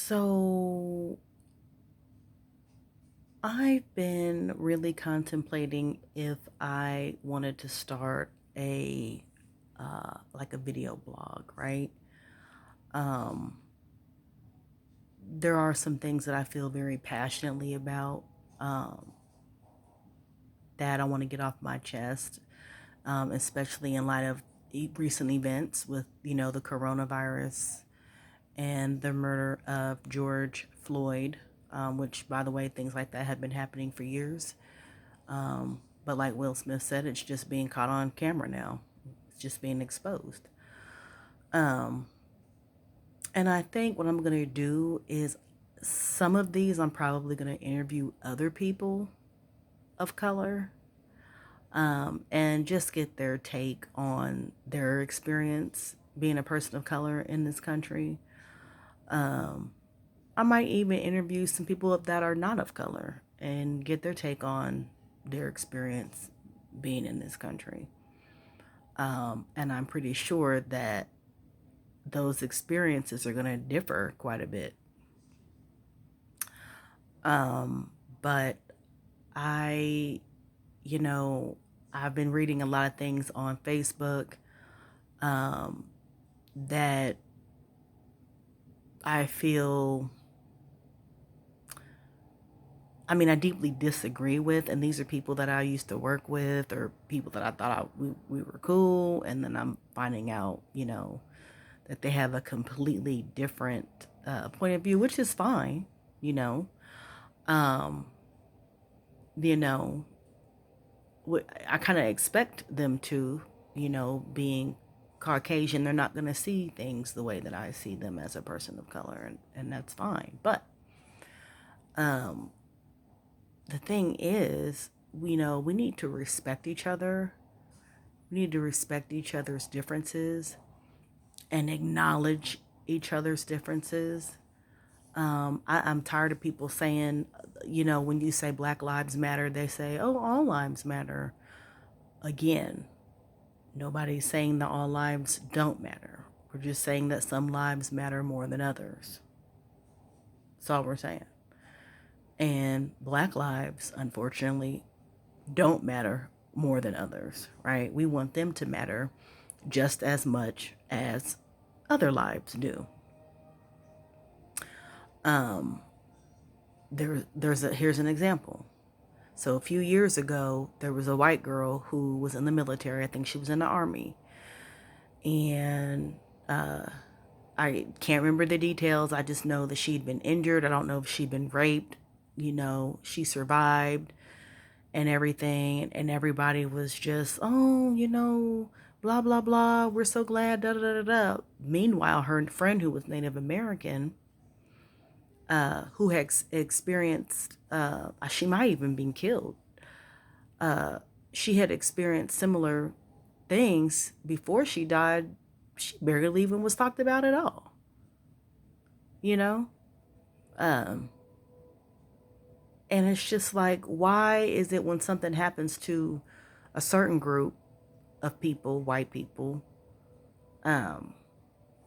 So I've been really contemplating if I wanted to start a like a video blog, right? Um, there are some things that I feel very passionately about um, that I want to get off my chest, especially in light of recent events with the coronavirus and the murder of George Floyd, which, by the way, things like that have been happening for years. But like Will Smith said, it's just being caught on camera now. It's just being exposed. Um, and I think what I'm going to do is some of these I'm probably going to interview other people of color and just get their take on their experience being a person of color in this country. Um, I might even interview some people that are not of color and get their take on their experience being in this country. And I'm pretty sure that those experiences are going to differ quite a bit. Um, but I, you know, I've been reading a lot of things on Facebook um, that I feel, I deeply disagree with. And these are people that I used to work with or people that I thought we were cool. And then I'm finding out, that they have a completely different point of view, which is fine, you know. Um, you know, I kind of expect them to, being Caucasian, they're not going to see things the way that I see them as a person of color, and that's fine. But um, the thing is, we need to respect each other. We need to respect each other's differences and acknowledge each other's differences. I'm tired of people saying, when you say Black Lives Matter, they say, oh, all lives matter. Again, nobody's saying that all lives don't matter. We're just saying that some lives matter more than others. That's all we're saying. And Black lives, unfortunately, don't matter more than others, right? We want them to matter just as much as other lives do. Um, here's an example. So a few years ago, there was a white girl who was in the military. I think she was in the army. And I can't remember the details. I just know that she'd been injured. I don't know if she'd been raped. She survived and everything. And everybody was just, oh, blah, blah, blah. We're so glad, da, da, da, da. Meanwhile, her friend who was Native American, who had experienced, she might even been killed. Uh, she had experienced similar things before she died. She barely even was talked about at all, you know? Um, and it's just like, why is it when something happens to a certain group of people, white people, um,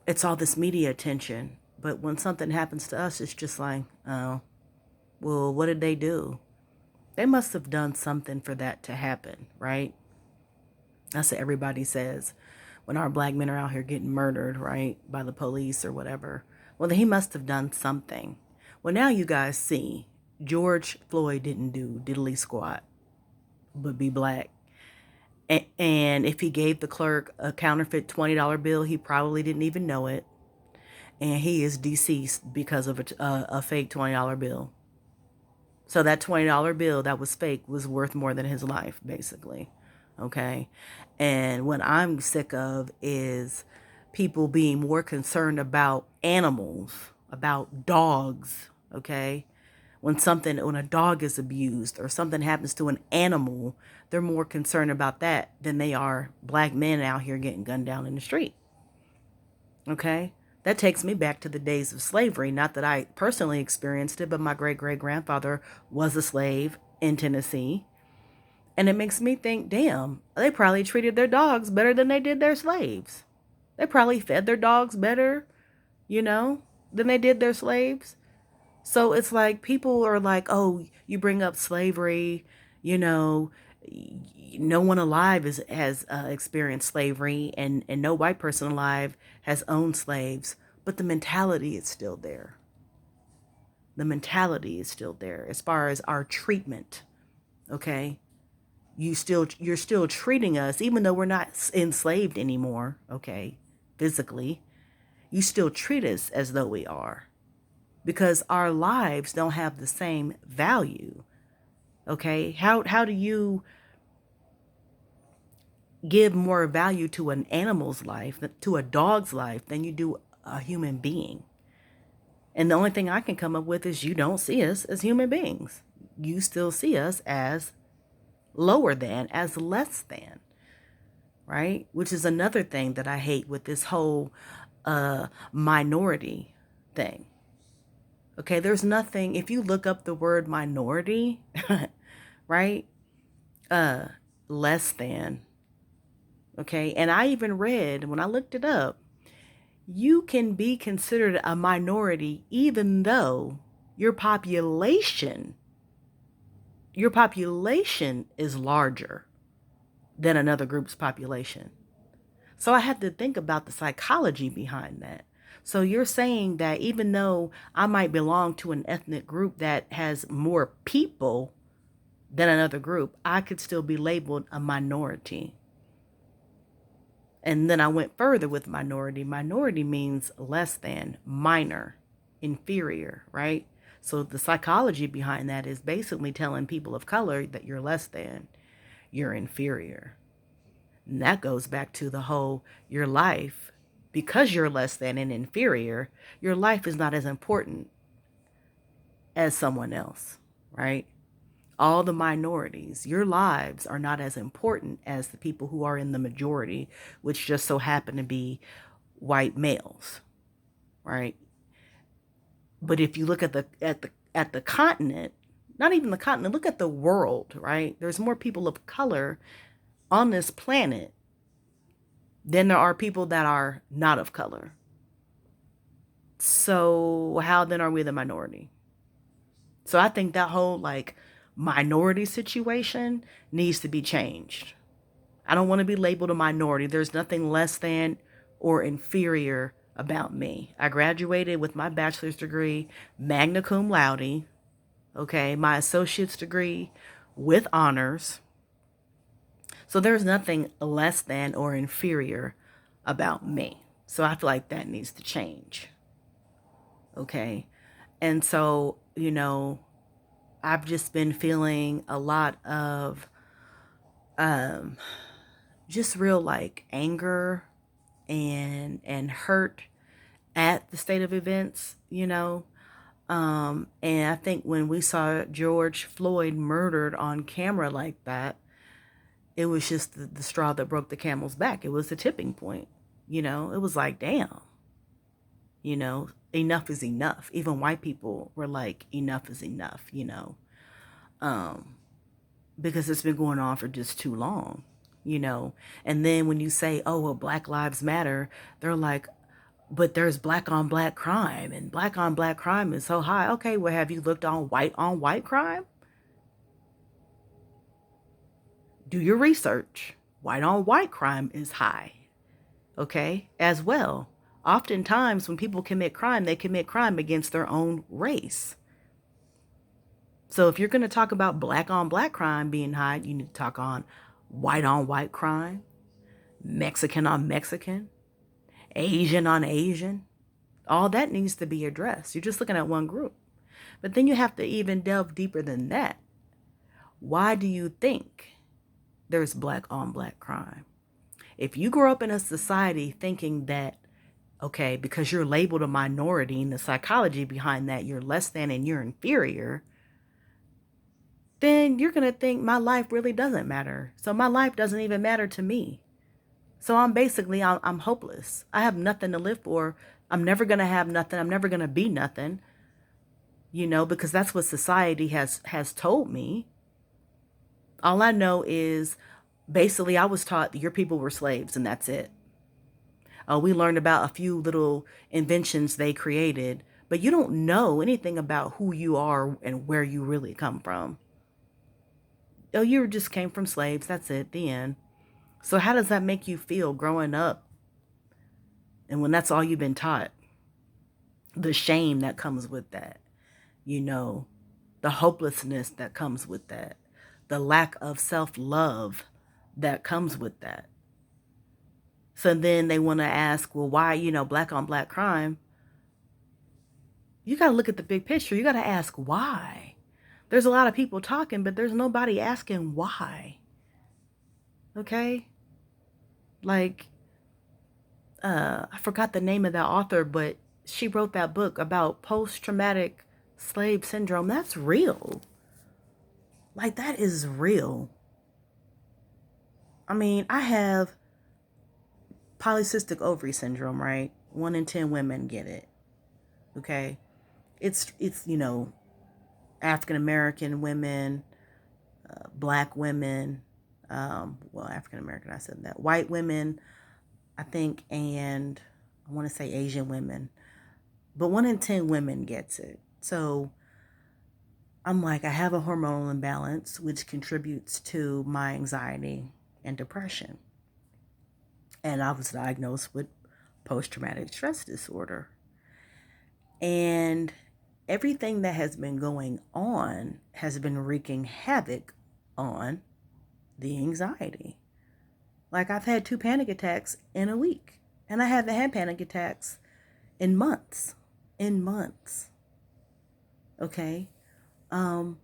it's all this media attention. But when something happens to us, it's just like, oh, well, what did they do? They must have done something for that to happen, right? That's what everybody says when our black men are out here getting murdered, right, by the police or whatever. Well, he must have done something. Well, now you guys see George Floyd didn't do diddly squat but be black. And if he gave the clerk a counterfeit $20 bill, he probably didn't even know it. And he is deceased because of a fake $20 bill. So that $20 bill that was fake was worth more than his life, basically. Okay. And what I'm sick of is people being more concerned about animals, about dogs. Okay. When a dog is abused or something happens to an animal, they're more concerned about that than they are black men out here getting gunned down in the street. Okay. That takes me back to the days of slavery. Not that I personally experienced it, but my great great grandfather was a slave in Tennessee. And it makes me think, damn, they probably treated their dogs better than they did their slaves. They probably fed their dogs better, you know. than they did their slaves. So it's like people are like, oh, you bring up slavery, you know, no one alive has experienced slavery, and no white person alive has owned slaves, but the mentality is still there. The mentality is still there as far as our treatment. Okay, you're still treating us, even though we're not enslaved anymore. Okay, physically, you still treat us as though we are, because our lives don't have the same value. Okay, how do you give more value to an animal's life, to a dog's life, than you do a human being? And the only thing I can come up with is you don't see us as human beings. You still see us as lower than, as less than, right? Which is another thing that I hate with this whole minority thing. Okay, there's nothing, if you look up the word minority, right? Uh, Less than. Okay, and I even read, when I looked it up, you can be considered a minority even though your population your population is larger than another group's population. So I had to think about the psychology behind that. So you're saying that even though I might belong to an ethnic group that has more people than another group, I could still be labeled a minority. And then I went further with minority. Minority means less than, minor, inferior, right? So the psychology behind that is basically telling people of color that you're less than, you're inferior. And that goes back to the whole, your life, because you're less than and inferior, your life is not as important as someone else, right? All the minorities, your lives are not as important as the people who are in the majority, which just so happen to be white males, right? But if you look at the continent, not even the continent, look at the world, right? There's more people of color on this planet than there are people that are not of color. So how then are we the minority? So I think that whole like minority situation needs to be changed. I don't want to be labeled a minority. There's nothing less than or inferior about me. I graduated with my bachelor's degree, magna cum laude, okay, my associate's degree with honors. So there's nothing less than or inferior about me. So I feel like that needs to change. Okay. And so, I've just been feeling a lot of um just real like anger and hurt at the state of events. And I think when we saw George Floyd murdered on camera like that, it was just the straw that broke the camel's back. It was the tipping point. It was like, damn, enough is enough. Even white people were like, enough is enough. Um, because it's been going on for just too long. And then when you say, oh, well, Black Lives Matter, they're like, but there's black on black crime, and black on black crime is so high. Okay, well, have you looked on white crime? Do your research. White on white crime is high, okay, as well. Oftentimes, when people commit crime, they commit crime against their own race. So if you're going to talk about black on black crime being high, you need to talk on white crime, Mexican on Mexican, Asian on Asian. All that needs to be addressed. You're just looking at one group. But then you have to even delve deeper than that. Why do you think there's black on black crime? If you grow up in a society thinking that, okay, because you're labeled a minority and the psychology behind that, you're less than and you're inferior, then you're going to think my life really doesn't matter. So my life doesn't even matter to me. So I'm hopeless. I have nothing to live for. I'm never going to have nothing. I'm never going to be nothing, because that's what society has told me. All I know is basically I was taught that your people were slaves and that's it. We learned about a few little inventions they created, but you don't know anything about who you are and where you really come from. Oh, you just came from slaves. That's it. The end. So how does that make you feel growing up? And when that's all you've been taught, the shame that comes with that, you know, the hopelessness that comes with that, the lack of self-love that comes with that. So then they want to ask, well, why, black on black crime? You got to look at the big picture. You got to ask why. There's a lot of people talking, but there's nobody asking why. Okay? Like, I forgot the name of that author, but she wrote that book about post-traumatic slave syndrome. That's real. Like, that is real. I mean, I have polycystic ovary syndrome, right? 1 in 10 women get it. Okay? It's African American women, black women, African American, I said that, white women, I think, and I want to say Asian women, but 1 in 10 women gets it. So I'm like, I have a hormonal imbalance, which contributes to my anxiety and depression. And I was diagnosed with post-traumatic stress disorder. And everything that has been going on has been wreaking havoc on the anxiety. Like, I've had 2 panic attacks in a week, and I haven't had panic attacks in months. Okay. But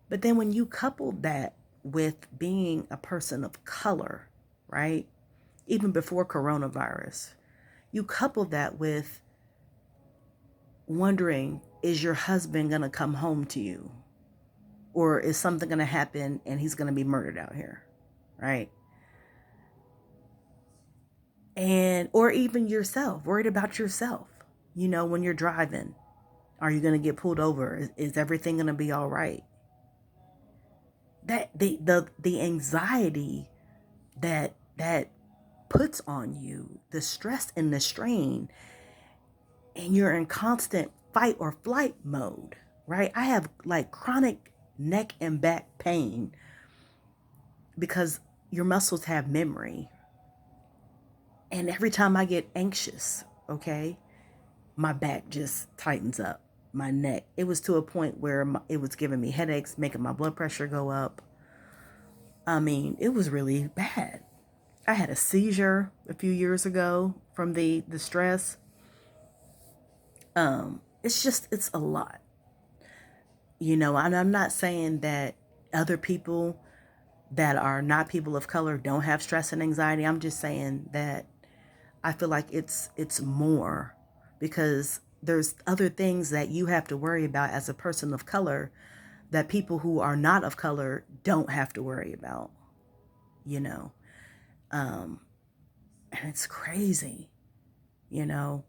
then when you couple that with being a person of color, right? Even before coronavirus, you couple that with wondering, is your husband going to come home to you? Or is something going to happen and he's going to be murdered out here, right? And, or even yourself, worried about yourself, when you're driving. Are you going to get pulled over? Is everything going to be all right? That the anxiety that puts on you, the stress and the strain, and you're in constant fight or flight mode, right? I have like chronic neck and back pain because your muscles have memory. And every time I get anxious, okay, my back just tightens up, my neck. It was to a point where it was giving me headaches, making my blood pressure go up. I mean, it was really bad. I had a seizure a few years ago from the stress. It's a lot. And I'm not saying that other people that are not people of color don't have stress and anxiety. I'm just saying that I feel like it's more, because there's other things that you have to worry about as a person of color that people who are not of color don't have to worry about, and it's crazy, and I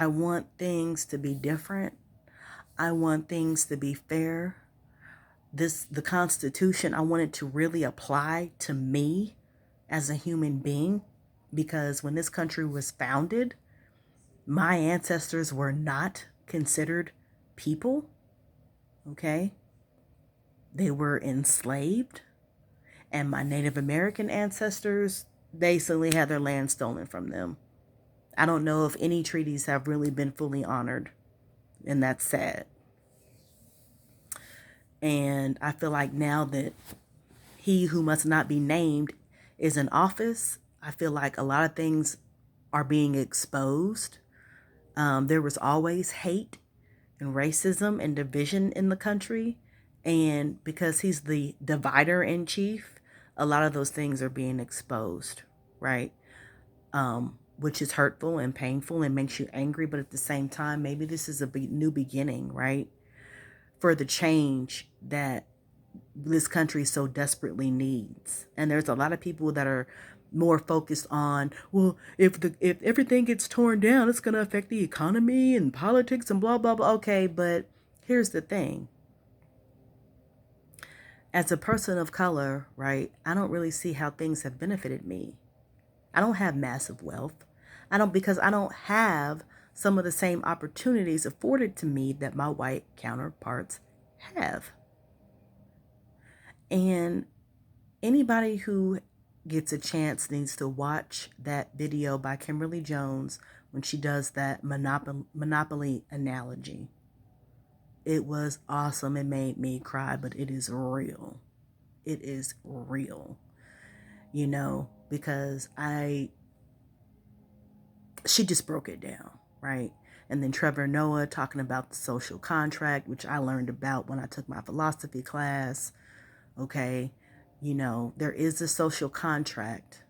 want things to be different. I want things to be fair. The Constitution, I want it to really apply to me as a human being, because when this country was founded, my ancestors were not considered people, okay? They were enslaved, and my Native American ancestors basically had their land stolen from them. I don't know if any treaties have really been fully honored, and that's sad. And I feel like now that he who must not be named is in office, I feel like a lot of things are being exposed. There was always hate and racism and division in the country. And because he's the divider in chief, a lot of those things are being exposed, right? Which is hurtful and painful and makes you angry. But at the same time, maybe this is a new beginning, right? For the change that this country so desperately needs. And there's a lot of people that are more focused on, well, if everything gets torn down, it's going to affect the economy and politics and blah blah blah. Okay, but here's the thing. As a person of color, right, I don't really see how things have benefited me. I don't have massive wealth. Because I don't have some of the same opportunities afforded to me that my white counterparts have. And anybody who gets a chance needs to watch that video by Kimberly Jones when she does that Monopoly analogy. It was awesome. It made me cry, but it is real. It is real, because she just broke it down, right? And then Trevor Noah talking about the social contract, which I learned about when I took my philosophy class. Okay, there is a social contract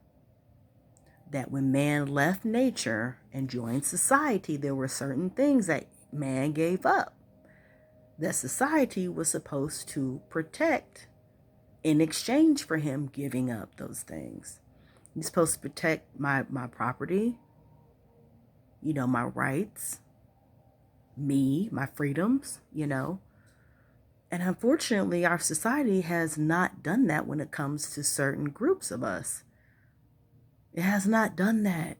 that when man left nature and joined society, there were certain things that man gave up that society was supposed to protect in exchange for him giving up those things. He's supposed to protect my property, my rights, my freedoms, And unfortunately, our society has not done that when it comes to certain groups of us. It has not done that.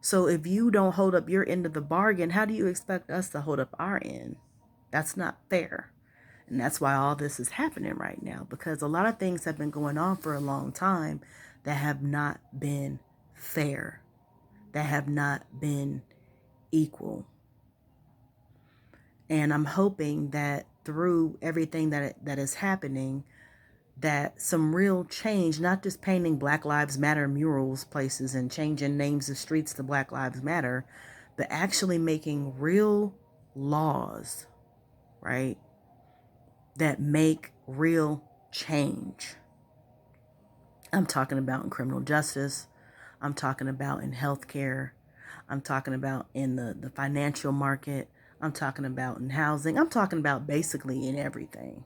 So if you don't hold up your end of the bargain, how do you expect us to hold up our end? That's not fair. And that's why all this is happening right now, because a lot of things have been going on for a long time that have not been fair, that have not been equal. And I'm hoping that through everything that is happening, that some real change, not just painting Black Lives Matter murals places and changing names of streets to Black Lives Matter, but actually making real laws, right, that make real change. I'm talking about in criminal justice. I'm talking about in healthcare. I'm talking about in the financial market. I'm talking about in housing. I'm talking about basically in everything.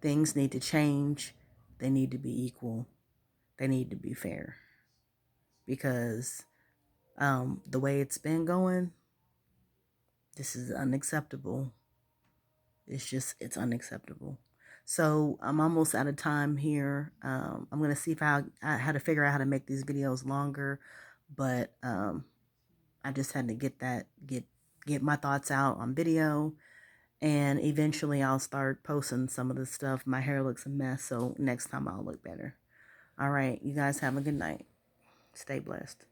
Things need to change. They need to be equal. They need to be fair. Because the way it's been going, this is unacceptable. It's unacceptable. So I'm almost out of time here. I'm going to see if I had to figure out how to make these videos longer, but I just had to get my thoughts out on video, and eventually I'll start posting some of the stuff. My hair looks a mess, so next time I'll look better. All right, you guys have a good night. Stay blessed.